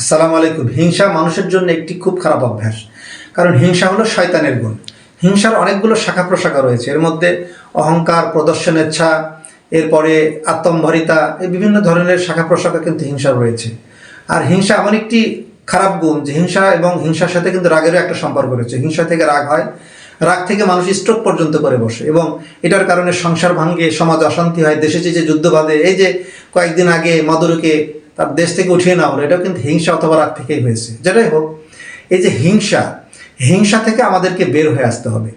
আসসালামু আলাইকুম। হিংসা মানুষের জন্য একটি খুব খারাপ অভ্যাস। কারণ হিংসা হলো শয়তানের গুণ। হিংসার অনেকগুলো শাখা প্রশাখা রয়েছে। এর মধ্যে অহংকার, প্রদর্শনেচ্ছা, এরপরে আত্মম্ভরিতা, এই বিভিন্ন ধরনের শাখা প্রশাখা কিন্তু হিংসা রয়েছে। আর হিংসা এমন একটি খারাপ গুণ যে হিংসা এবং হিংসার সাথে কিন্তু রাগেরও একটা সম্পর্ক রয়েছে। হিংসা থেকে রাগ হয়, রাগ থেকে মানুষ স্ট্রোক পর্যন্ত করে বসে এবং এটার কারণে সংসার ভাঙ্গে, সমাজ অশান্তি হয়, দেশে যে যুদ্ধ বাঁধে। এই যে কয়েকদিন আগে মাদুরোকে তার দেশ থেকে উঠিয়ে নেওয়া হলো, এটাও কিন্তু হিংসা অথবা রাগ থেকেই হয়েছে। যেটাই হোক, এই যে হিংসা থেকে আমাদেরকে বের হয়ে আসতে হবে।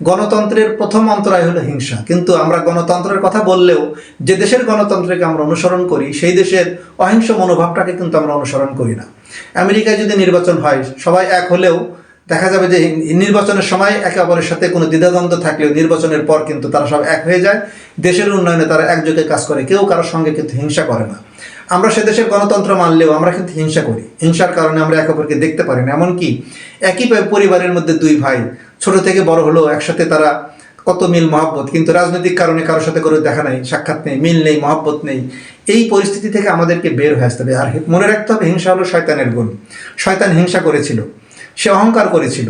গণতন্ত্রের প্রথম অন্তরায় হলো হিংসা। কিন্তু আমরা গণতন্ত্রের কথা বললেও যে দেশের গণতন্ত্রকে আমরা অনুসরণ করি সেই দেশের অহিংস মনোভাবটাকে কিন্তু আমরা অনুসরণ করি না। আমেরিকায় যদি নির্বাচন হয়, সবাই এক হলেও দেখা যাবে যে নির্বাচনের সময় একে অপরের সাথে কোনো দ্বিধাদ্বন্দ্ব থাকলেও নির্বাচনের পর কিন্তু তারা সব এক হয়ে যায়। দেশের উন্নয়নে তারা একযোগে কাজ করে, কেউ কারোর সঙ্গে কিন্তু হিংসা করে না। আমরা সে দেশের গণতন্ত্র মানলেও আমরা কিন্তু হিংসা করি। হিংসার কারণে আমরা একে অপরকে দেখতে পারি না। এমনকি একই পরিবারের মধ্যে দুই ভাই ছোট থেকে বড় হলো একসাথে, তারা কত মিল মহব্বত, কিন্তু রাজনৈতিক কারণে কারোর সাথে করে দেখা নাই, সাক্ষাৎ নেই, মিল নেই, মহব্বত নেই। এই পরিস্থিতি থেকে আমাদেরকে বের হয়ে আসতে হবে। আর মনে রাখতে হবে, হিংসা হলো শয়তানের গুণ। শয়তান হিংসা করেছিল, সে অহংকার করেছিল।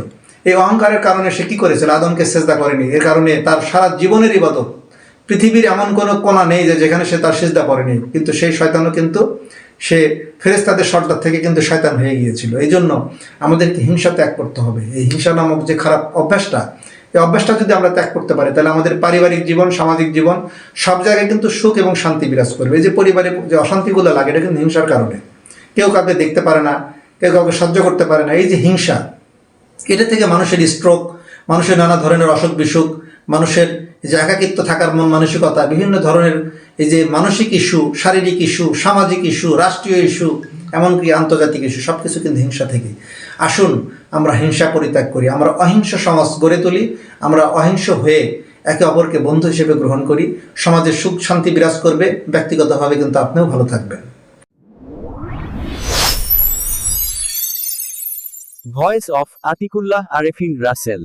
এই অহংকারের কারণে সে কি করেছিল? আদমকে সেজদা করেনি। এর কারণে তার সারা জীবনের ইবাদত, পৃথিবীর এমন কোনো কোণা নেই যে যেখানে সে তার সিজদা করেনি। কিন্তু সেই শয়তানও কিন্তু সে ফেরেশতাদের সর্দার থেকে কিন্তু শয়তান হয়ে গিয়েছিল। এই জন্য আমাদেরকে হিংসা ত্যাগ করতে হবে। এই হিংসা নামক যে খারাপ অভ্যাসটা, এই অভ্যাসটা যদি আমরা ত্যাগ করতে পারি, তাহলে আমাদের পারিবারিক জীবন, সামাজিক জীবন, সব জায়গায় কিন্তু সুখ এবং শান্তি বিরাজ করবে। এই যে পরিবারে যে অশান্তিগুলো লাগে, এটা কিন্তু হিংসার কারণে। কেউ কাউকে দেখতে পারে না, কেউ কাউকে সহ্য করতে পারে না। এই যে হিংসা, এটা থেকে মানুষের স্ট্রোক, মানুষের নানা ধরনের অসুখ বিসুখ, মানুষের যে একাকিত্ব থাকার মন মানসিকতা, বিভিন্ন ধরনের এই যে মানসিক ইস্যু, শারীরিক ইস্যু, সামাজিক ইস্যু, রাষ্ট্রীয় ইস্যু, এমনকি আন্তর্জাতিক ইস্যু, সব কিছু কিন্তু হিংসা থেকে। আসুন আমরা হিংসা পরিত্যাগ করি, আমরা অহিংস সমাজ গড়ে তুলি। আমরা অহিংস হয়ে একে অপরকে বন্ধু হিসেবে গ্রহণ করি। সমাজে সুখ শান্তি বিরাজ করবে। ব্যক্তিগতভাবে কিন্তু আপনিও ভালো থাকবেন। Voice of Atikullah Arefin Rasel.